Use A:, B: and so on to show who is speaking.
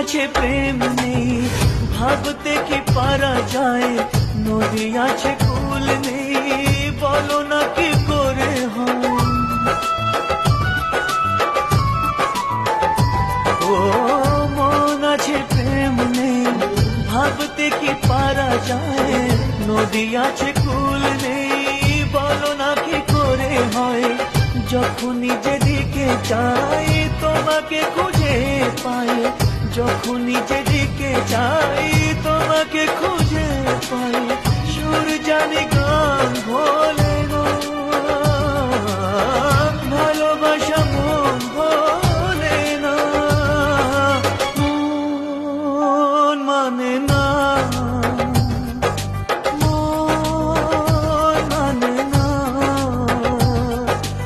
A: আছে প্রেম নেই, ভাবতে কি পারা যায়, নদী আছে কুল নেই, বলো না কি করে হয়। ও মন আছে প্রেম নেই, ভাবতে কি পারা যায়, নদী আছে কুল নেই, বলো না কি করে হয়। যখনই যেদিকে চাই তোমাকে খুঁজে পাই, যখনই যেদিকে চাই তোমাকে খুঁজে পাই, সুর জানি গান ভোলে